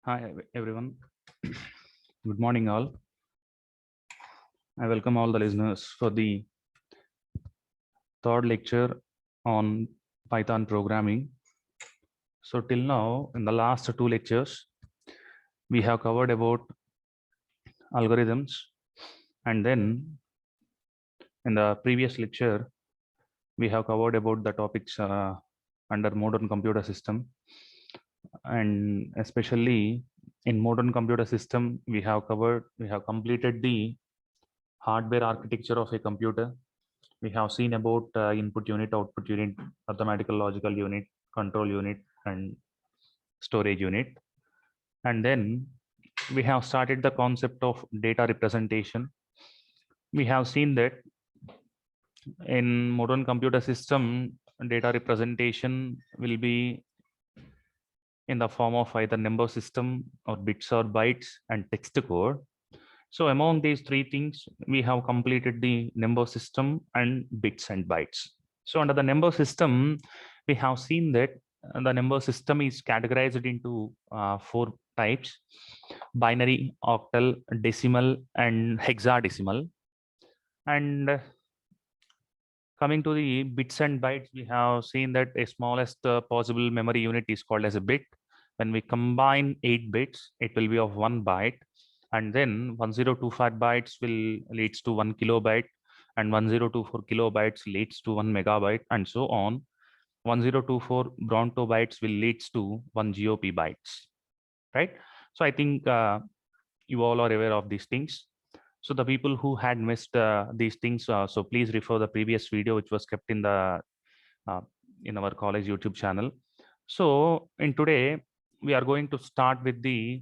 Hi everyone. Good morning all. I welcome all the listeners for the third lecture on Python programming. So till now, in the last two lectures, we have covered about algorithms, and then in the previous lecture, we have covered about the topics under modern computer system, and especially in modern computer system, we have completed the hardware architecture of a computer. We have seen about input unit, output unit, mathematical logical unit, control unit, and storage unit. And then we have started the concept of data representation. We have seen that in modern computer system, data representation will be in the form of either number system or bits or bytes and text code. So among these three things, we have completed the number system and bits and bytes. So under the number system, we have seen that the number system is categorized into four types: binary, octal, decimal, and hexadecimal. And coming to the bits and bytes, we have seen that a smallest possible memory unit is called as a bit. When we combine 8 bits, it will be of 1 byte. And then 1025 bytes will leads to 1 kilobyte, and 1024 kilobytes leads to 1 megabyte, and so on. 1024 Bronto bytes will leads to 1 GOP bytes, right? So I think you all are aware of these things. So the people who had missed these things, so please refer the previous video which was kept uh, in our college YouTube channel. So in today we are going to start with the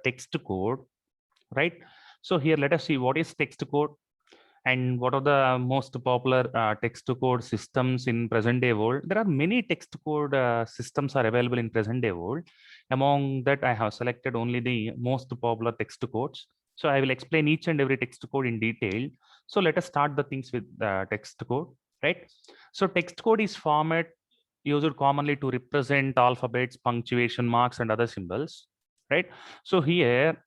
text code, right? So here let us see what is text code and what are the most popular text code systems in present day world. There are many text code systems are available in present day world. Among that, I have selected only the most popular text codes. So I will explain each and every text code in detail. So let us start the things with the text code, right? So text code is format used commonly to represent alphabets, punctuation marks, and other symbols, right? So here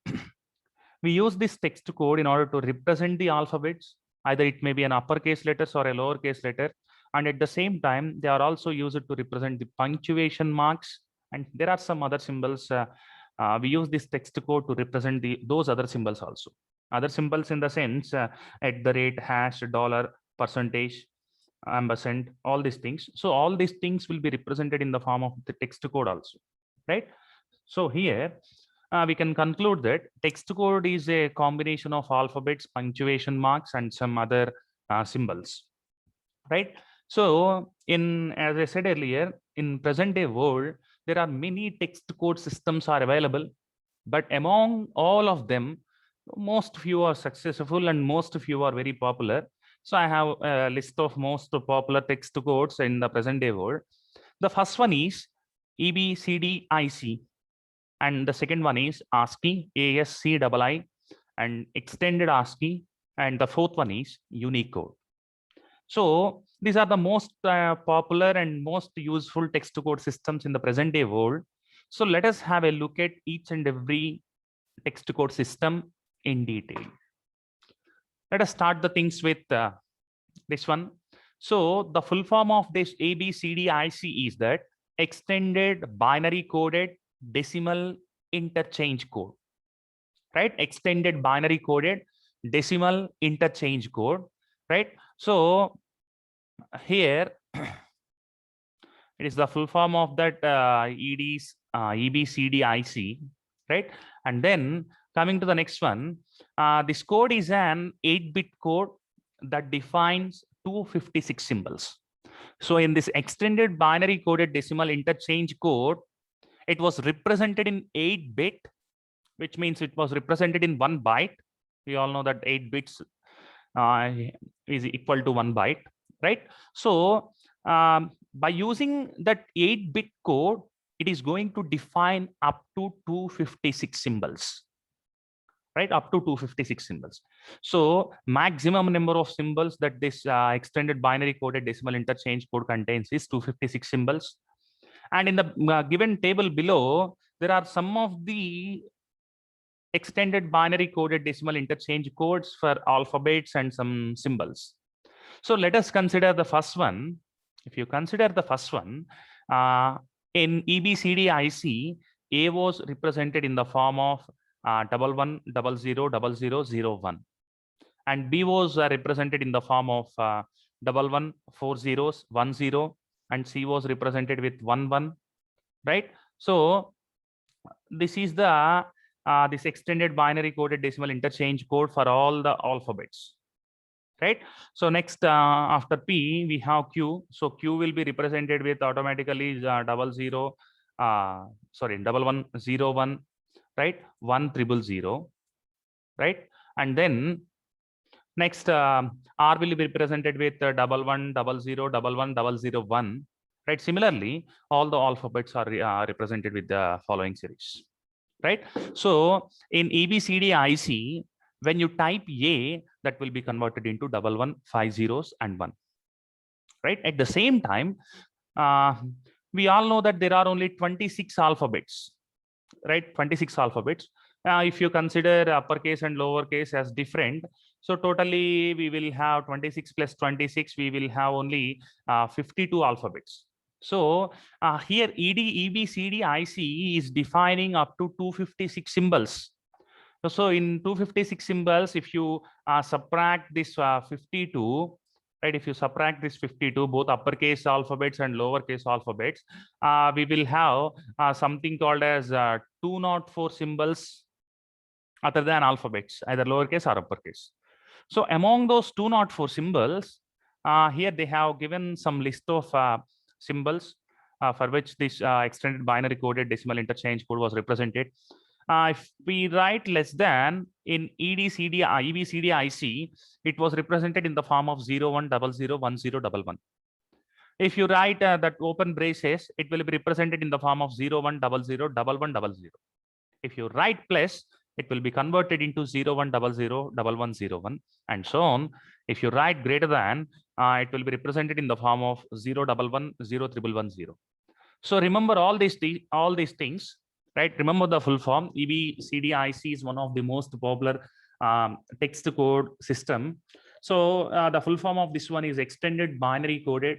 we use this text code in order to represent the alphabets. Either it may be an uppercase letters or a lowercase letter, and at the same time they are also used to represent the punctuation marks, and there are some other symbols. We use this text code to represent those other symbols also. Other symbols in the sense at the rate, hash, dollar, percentage, ampersand, all these things. So all these things will be represented in the form of the text code also, right? So here we can conclude that text code is a combination of alphabets, punctuation marks, and some other symbols, right? So in, as I said earlier, in present day world, there are many text code systems are available, but among all of them, most few are successful and most few are very popular. So I have a list of most popular text codes in the present day world. The first one is EBCDIC, and the second one is ASCII, ASCII, and extended ASCII, and the fourth one is Unicode. So these are the most popular and most useful text code systems in the present day world. So let us have a look at each and every text code system in detail. Let us start the things with this one. So the full form of this ABCDIC is that extended binary coded decimal interchange code, right? Extended binary coded decimal interchange code, right? So here it is the full form of that EBCDIC, right? And then coming to the next one, this code is an 8-bit code that defines 256 symbols. So in this extended binary coded decimal interchange code, it was represented in 8-bit, which means it was represented in 1 byte. We all know that 8 bits is equal to 1 byte, right? So by using that 8-bit code, it is going to define up to 256 symbols, right? Up to 256 symbols. So maximum number of symbols that this extended binary coded decimal interchange code contains is 256 symbols. And in the given table below, there are some of the extended binary coded decimal interchange codes for alphabets and some symbols. So let us consider the first one. If you consider the first one, in EBCDIC, A was represented in the form of 11000001, and B was represented in the form of 114010, and C was represented with 11, right? So this is the this extended binary coded decimal interchange code for all the alphabets, right? So next, after P, we have Q. So Q will be represented with automatically 1101, right? 1000, right? And then next, R will be represented with 11001101, right? Similarly, all the alphabets are represented with the following series, right? So in EBCDIC, when you type A, that will be converted into 1150 and 1, right? At the same time, we all know that there are only 26 alphabets, right? 26 alphabets. If you consider uppercase and lowercase as different, so totally we will have 26 plus 26, we will have only 52 alphabets. So here EBCDIC is defining up to 256 symbols. So in 256 symbols, if you subtract this 52, right? If you subtract this 52, both uppercase alphabets and lowercase alphabets, we will have something called as 204 symbols other than alphabets, either lowercase or uppercase. So among those 204 symbols, here they have given some list of symbols for which this extended binary coded decimal interchange code was represented. If we write less than in EBCDIC, it was represented in the form of 01001011. If you write that open braces, it will be represented in the form of 01001100. If you write plus, it will be converted into 01001101 and so on. If you write greater than, it will be represented in the form of 011101110. So remember all these things, right? Remember the full form. EBCDIC is one of the most popular text code system. So the full form of this one is extended binary coded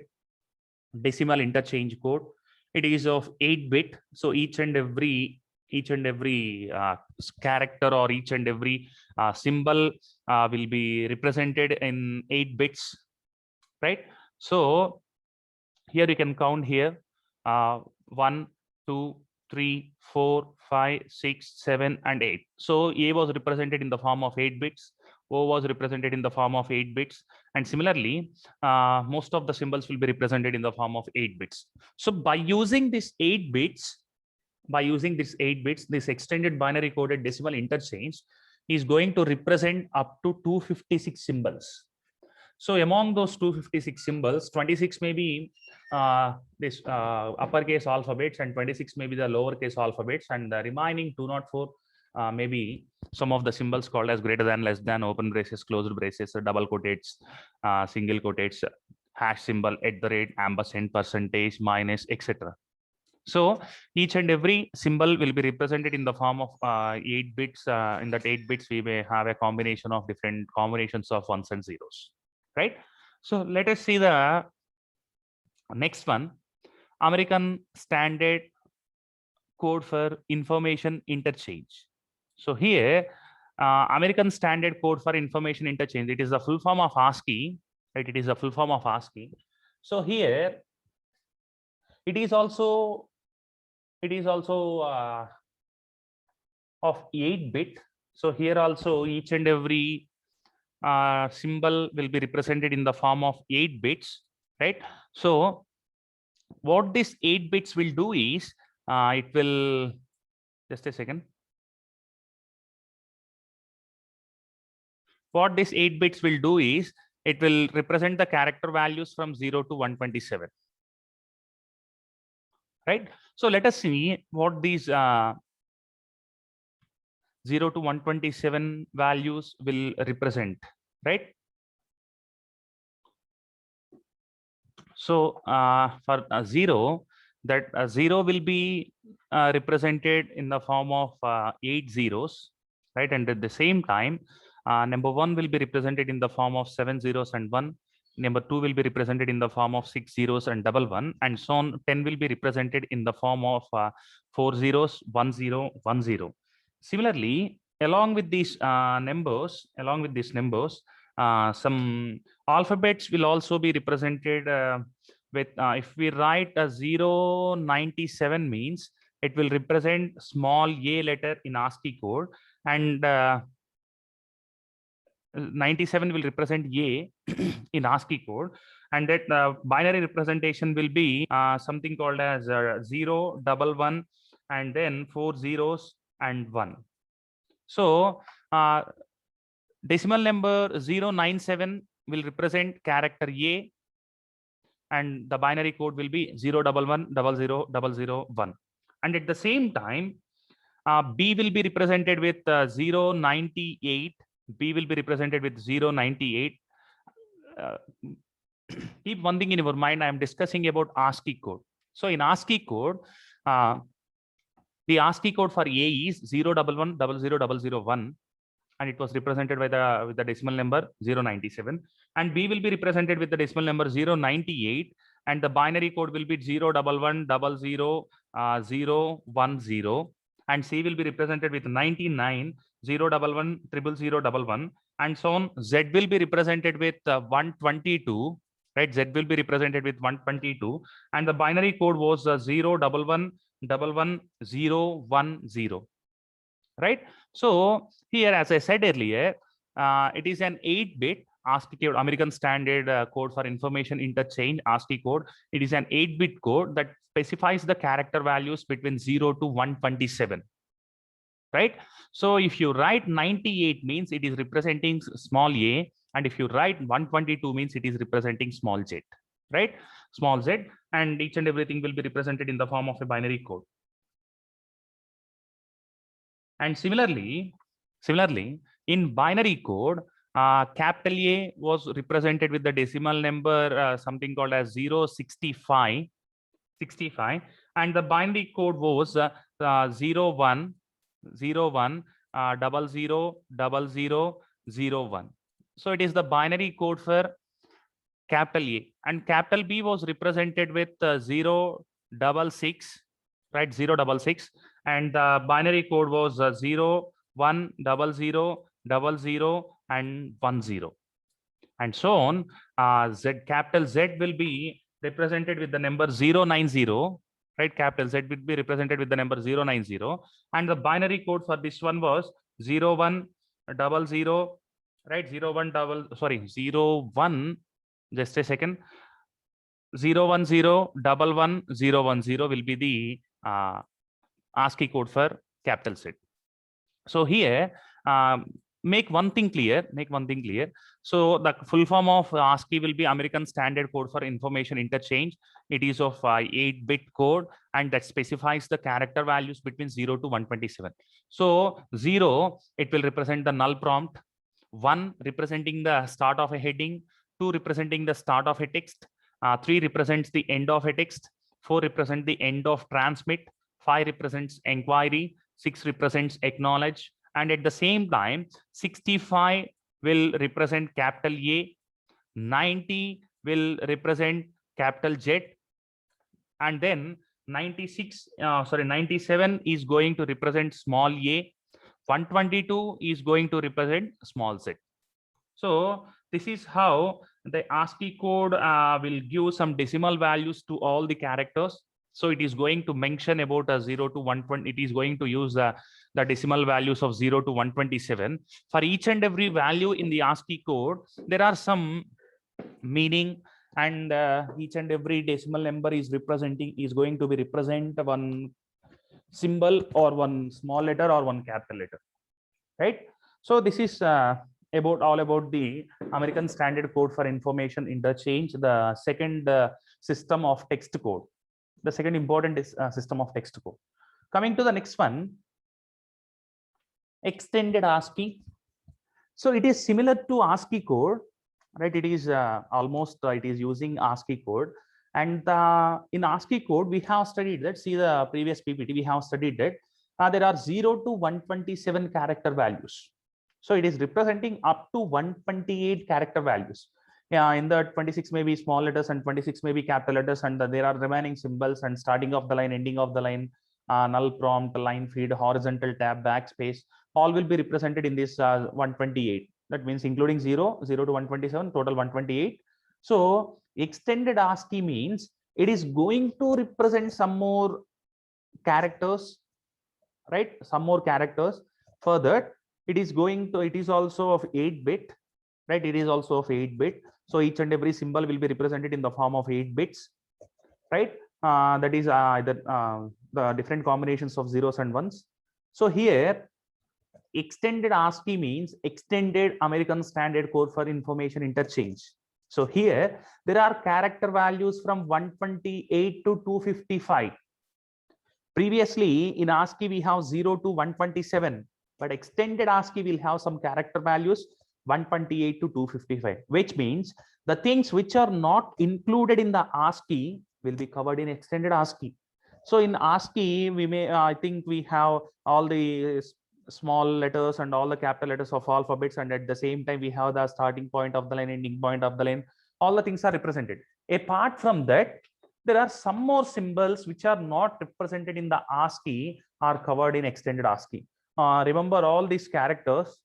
decimal interchange code. It is of 8-bit. So each and every character or each and every symbol will be represented in 8 bits, right? So here you can count here 1, 2, 3, 4, 5, 6, 7, and 8. So A was represented in the form of 8 bits. O was represented in the form of 8 bits. And similarly, most of the symbols will be represented in the form of 8 bits. So by using this 8 bits, this extended binary coded decimal interchange is going to represent up to 256 symbols. So among those 256 symbols, 26 may be this uppercase alphabets and 26 may be the lowercase alphabets, and the remaining 204 maybe some of the symbols called as greater than, less than, open braces, closed braces, double quotates, single quotates, hash symbol, @ ampersand, percentage, minus, etc. So each and every symbol will be represented in the form of 8 bits. In that 8 bits, we may have a combination of different combinations of ones and zeros, right? So let us see the next one, American Standard Code for Information Interchange. So here, American Standard Code for Information Interchange, it is the full form of ASCII, right? It is the full form of ASCII. So here, it is also of 8-bit. So here also each and every symbol will be represented in the form of 8 bits, right? So what this 8 bits will do is, it will, just a second. What this 8 bits will do is, it will represent the character values from 0 to 127. Right? So let us see what these 0 to 127 values will represent, right? So for 0, that 0 will be represented in the form of 8 zeros, right? And at the same time, number 1 will be represented in the form of 7 zeros and 1. Number 2 will be represented in the form of 6 zeros and double 1, and so on. 10 will be represented in the form of 4 zeros, 1 0, 1 0. Similarly, along with these numbers, some alphabets will also be represented with, if we write a 097 means it will represent small a letter in ASCII code, and 97 will represent a in ASCII code, and that binary representation will be something called as 0 11 1 and then 4 zeros and 1. So decimal number 097 will represent character a, and the binary code will be 0 11 00 000 1. And at the same time, B will be represented with 098. B will be represented with 098. Keep one thing in your mind, I am discussing about ASCII code. So in ASCII code, the ASCII code for A is 0 11 00 001, and it was represented by with the decimal number 097. And B will be represented with the decimal number 098, and the binary code will be 0 11 00 010. And C will be represented with 99 0 11 000 11, and so on. Z will be represented with 122, right? Z will be represented with 122, and the binary code was 0 11 11 010, right? So here, as I said earlier, it is an 8-bit ASCII code, American Standard Code for Information Interchange, ASCII code. It is an 8-bit code that specifies the character values between 0 to 127, right? So if you write 98 means it is representing small a, and if you write 122 means it is representing small z, right? Small z, and each and everything will be represented in the form of a binary code. And similarly, in binary code, capital A was represented with the decimal number something called as 065, and the binary code was 01 00 0001. So it is the binary code for capital A, and capital B was represented with 066, right? 066, and the binary code was 0 1 00 00 and 10, and so on. Capital Z will be represented with the number 090, right? Capital Z will be represented with the number 090, and the binary code for this one was 0100, right? 01, just a second, 010 11 010 will be the ASCII code for capital Z. So here, make one thing clear. So the full form of ASCII will be American Standard Code for Information Interchange. It is of 8-bit code, and that specifies the character values between 0 to 127. So 0, it will represent the null prompt. 1 representing the start of a heading. 2 representing the start of a text. 3 represents the end of a text. 4 represents the end of transmit. 5 represents inquiry. 6 represents acknowledge. And at the same time, 65 will represent capital A, 90 will represent capital Z, and then 97 is going to represent small a, 122 is going to represent small z. So this is how the ASCII code will give some decimal values to all the characters. So it is going to mention about a 0 to 120. It is going to use the decimal values of 0 to 127. For each and every value in the ASCII code, there are some meaning, and each and every decimal number is going to be represent one symbol or one small letter or one capital letter, right? So this is all about the American Standard Code for Information Interchange, the second system of text code, the second important system of text code. Coming to the next one, extended ASCII. So it is similar to ASCII code, right? It is almost it is using ASCII code, And in ASCII code, we have studied that. See the previous PPT, we have studied that there are 0 to 127 character values. So it is representing up to 128 character values. Yeah, in the 26 may be small letters and 26 may be capital letters, and there are remaining symbols and starting of the line, ending of the line, null prompt, line feed, horizontal tab, backspace, all will be represented in this 128. That means including 0 to 127, total 128. So extended ASCII means it is going to represent some more characters, right? Some more characters. Further, it is also of 8-bit, right? It is also of 8-bit. So each and every symbol will be represented in the form of 8 bits, right? That is the different combinations of zeros and ones. So here, extended ASCII means extended American Standard Code for Information Interchange. So here there are character values from 128 to 255. Previously in ASCII we have 0 to 127, but extended ASCII will have some character values 128 to 255, which means the things which are not included in the ASCII will be covered in extended ASCII. So in ASCII, we may, I think we have all the small letters and all the capital letters of alphabets, and at the same time we have the starting point of the line, ending point of the line. All the things are represented. Apart from that, there are some more symbols which are not represented in the ASCII are covered in extended ASCII. Remember all these characters,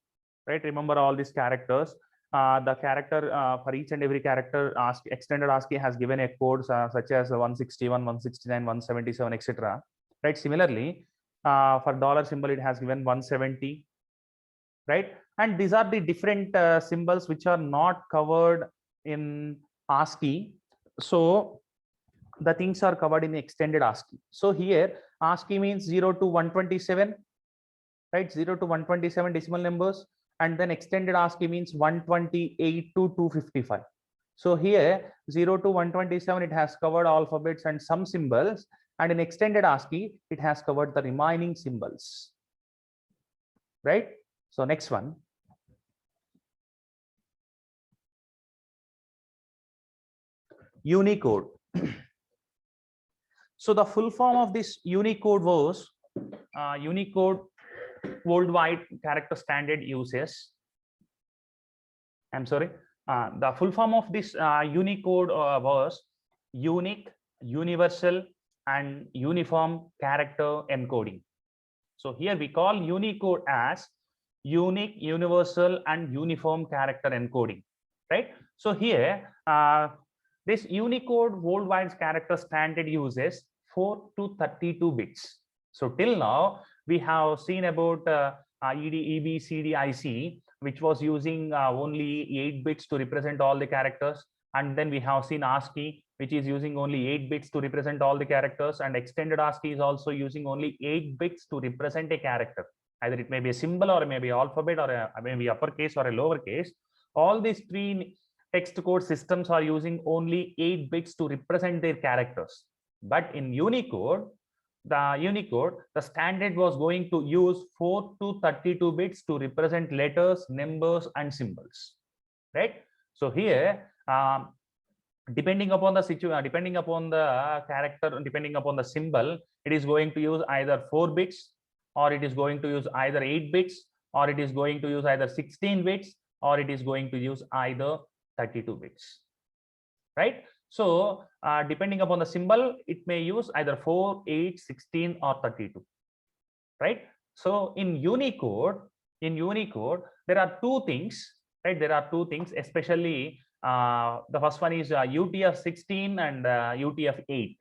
right? Remember all these characters. The character for each and every character, extended ASCII has given a code such as 161, 169, 177, etc. Right? Similarly, for dollar symbol, it has given 170, right? And these are the different symbols which are not covered in ASCII. So the things are covered in extended ASCII. So here ASCII means 0 to 127, right? 0 to 127 decimal numbers, and then extended ASCII means 128 to 255. So here 0 to 127 it has covered alphabets and some symbols, and in extended ASCII it has covered the remaining symbols, right? So next one. Unicode. So the full form of this Unicode was Unicode Worldwide Character Standard Uses. I'm sorry. The full form of this Unicode was Unique, Universal, and Uniform Character Encoding. So here we call Unicode as Unique, Universal, and Uniform Character Encoding, right? So here, this Unicode Worldwide Character Standard uses 4 to 32 bits. So till now, we have seen about ED, EB, CD, IC, which was using only 8 bits to represent all the characters. And then we have seen ASCII, which is using only 8 bits to represent all the characters. And extended ASCII is also using only 8 bits to represent a character. Either it may be a symbol or it may be alphabet or maybe uppercase or a lowercase. All these three text code systems are using only 8 bits to represent their characters. But in Unicode, the standard was going to use 4 to 32 bits to represent letters, numbers, and symbols, right? So here, depending upon the situation, depending upon the character, depending upon the symbol, it is going to use either 4 bits, or it is going to use either 8 bits, or it is going to use either 16 bits, or it is going to use either 32 bits, right? So depending upon the symbol, it may use either 4, 8, 16, or 32, right? So in Unicode, there are two things, right? There are two things, especially the first one is UTF-16 and UTF-8.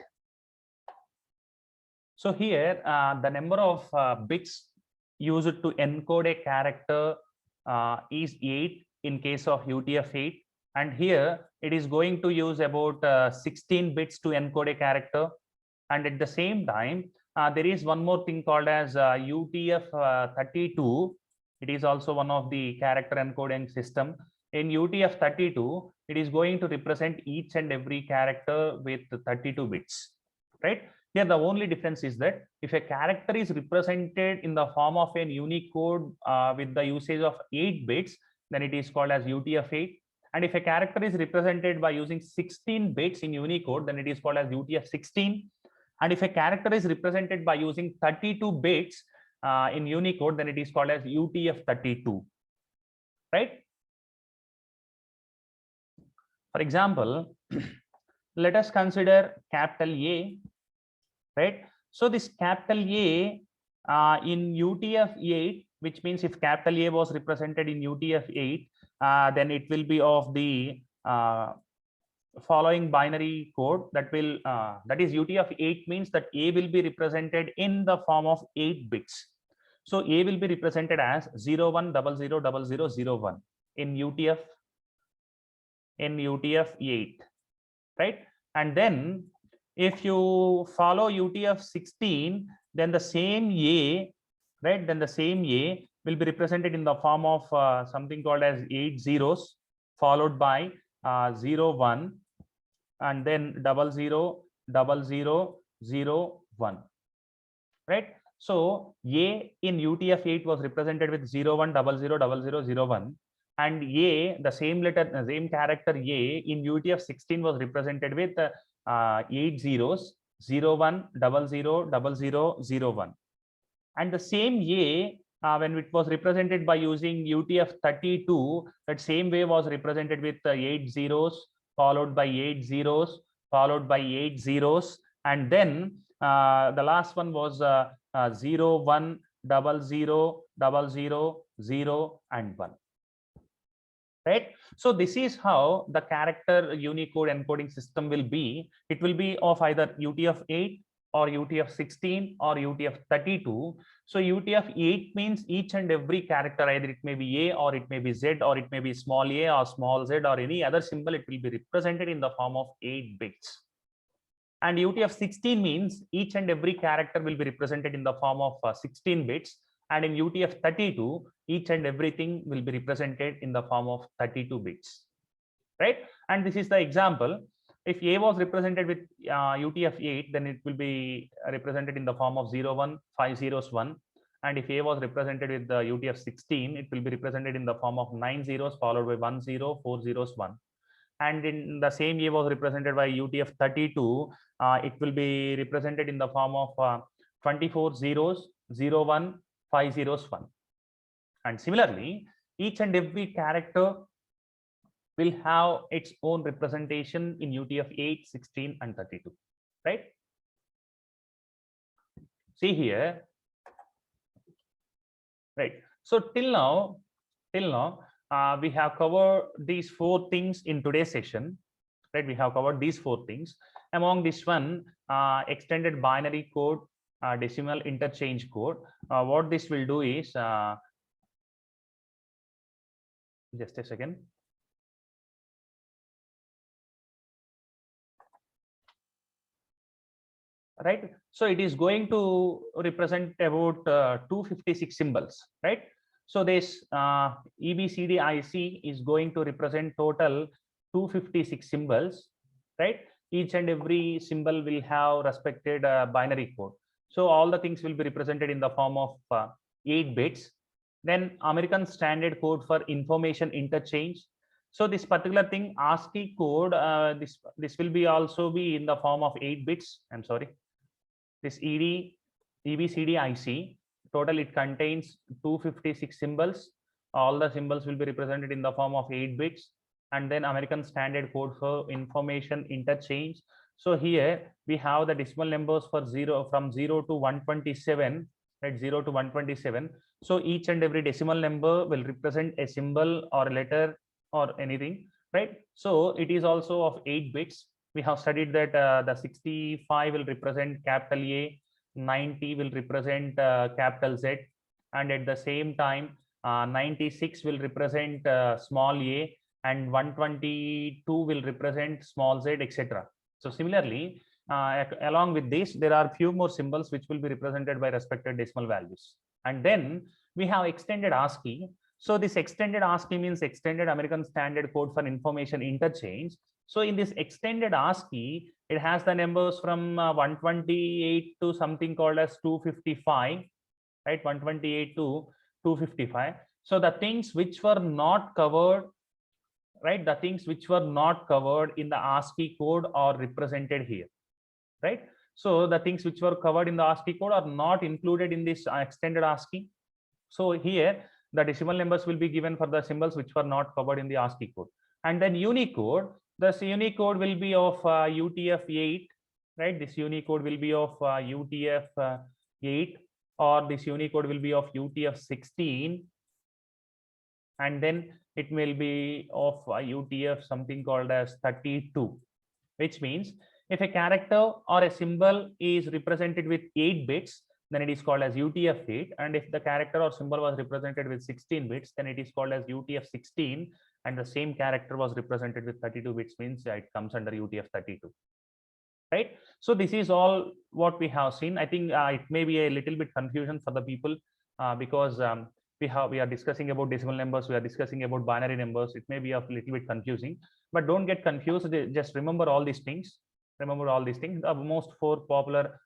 So here, the number of bits used to encode a character is 8 in case of UTF-8. And here it is going to use about 16 bits to encode a character. And at the same time, there is one more thing called as UTF-32. It is also one of the character encoding system. In UTF-32, it is going to represent each and every character with 32 bits, right? Here, the only difference is that if a character is represented in the form of an Unicode with the usage of 8 bits, then it is called as UTF-8. And if a character is represented by using 16 bits in Unicode, then it is called as UTF-16. And if a character is represented by using 32 bits in Unicode, then it is called as UTF-32, right? For example, let us consider capital A, right? So this capital A in UTF-8, which means if capital A was represented in UTF-8, then it will be of the following binary code that will that is UTF-8 means that A will be represented in the form of 8 bits. So A will be represented as 01000001 in UTF-8, right? And then if you follow UTF-16, then the same A, right? Then the same A will be represented in the form of something called as 8 zeros followed by 01 and then 000001, right? So A in UTF-8 was represented with 01000001, and A, the same letter, same character A in UTF-16 was represented with 8 zeros, 01000001, and the same A when it was represented by using UTF-32, that same way was represented with 8 zeros followed by 8 zeros followed by 8 zeros, and then the last one was 01000000 and 1, right? So this is how the character Unicode encoding system will be. It will be of either UTF-8 or UTF-16 or UTF-32. So UTF-8 means each and every character, either it may be A or it may be Z or it may be small a or small z or any other symbol, it will be represented in the form of 8 bits. And UTF-16 means each and every character will be represented in the form of 16 bits. And in UTF-32, each and everything will be represented in the form of 32 bits, right? And this is the example. If A was represented with UTF-8, then it will be represented in the form of 01501. And if A was represented with the UTF-16, it will be represented in the form of 9 zeros followed by 10401. And in the same A was represented by UTF-32, it will be represented in the form of 24 zeros, 01501. And similarly, each and every character will have its own representation in UTF-8, 16, and 32, right? See here, right? So till now, we have covered these 4 things in today's session, right? We have covered these 4 things. Among this one, extended binary code, decimal interchange code. What this will do is, just a second. Right, so it is going to represent about 256 symbols, right? So this EBCDIC is going to represent total 256 symbols, right? Each and every symbol will have respected binary code. So all the things will be represented in the form of 8 bits. Then American Standard Code for Information Interchange. So this particular thing, ASCII code, this will be also be in the form of 8 bits. I'm sorry. This EBCDIC, total it contains 256 symbols. All the symbols will be represented in the form of 8 bits. And then American Standard Code for Information Interchange. So here we have the decimal numbers for from 0 to 127, right? 0 to 127. So each and every decimal number will represent a symbol or a letter or anything, right? So it is also of 8 bits. We have studied that the 65 will represent capital A, 90 will represent capital Z, and at the same time 96 will represent small a, and 122 will represent small z, etc. So similarly, along with this, there are few more symbols which will be represented by respected decimal values. And then we have extended ASCII. So this extended ASCII means extended American Standard Code for Information Interchange. So in this extended ASCII, it has the numbers from 128 to something called as 255, right? 128 to 255. So the things which were not covered right? The things which were not covered in the ASCII code are represented here, right? So the things which were covered in the ASCII code are not included in this extended ASCII. So here the decimal numbers will be given for the symbols which were not covered in the ASCII code. And then Unicode, this Unicode will be of UTF-8, right? This Unicode will be of UTF-8, or this Unicode will be of UTF-16, and then it will be of UTF something called as 32, which means if a character or a symbol is represented with 8 bits, then it is called as UTF-8, and if the character or symbol was represented with 16 bits, then it is called as UTF-16, and the same character was represented with 32 bits, means it comes under UTF-32, right? So this is all what we have seen. I think it may be a little bit confusion for the people because we are discussing about decimal numbers, we are discussing about binary numbers. It may be a little bit confusing, but don't get confused. Just remember all these things. Remember all these things. The most 4 popular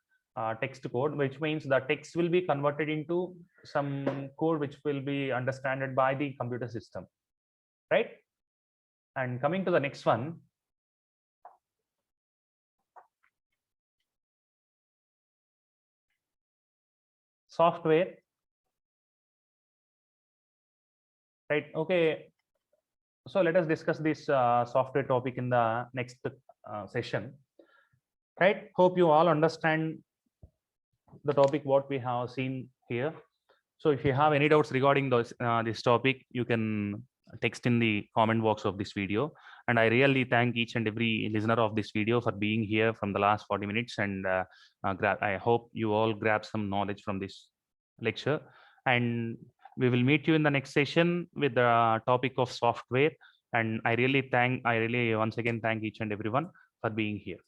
text code, which means the text will be converted into some code which will be understood by the computer system, right? And coming to the next one, software, right? Okay, so let us discuss this software topic in the next session, right? Hope you all understand the topic what we have seen here. So if you have any doubts regarding this topic, you can text in the comment box of this video. And I really thank each and every listener of this video for being here from the last 40 minutes. And I hope you all grab some knowledge from this lecture. And we will meet you in the next session with the topic of software. And I really once again thank each and everyone for being here.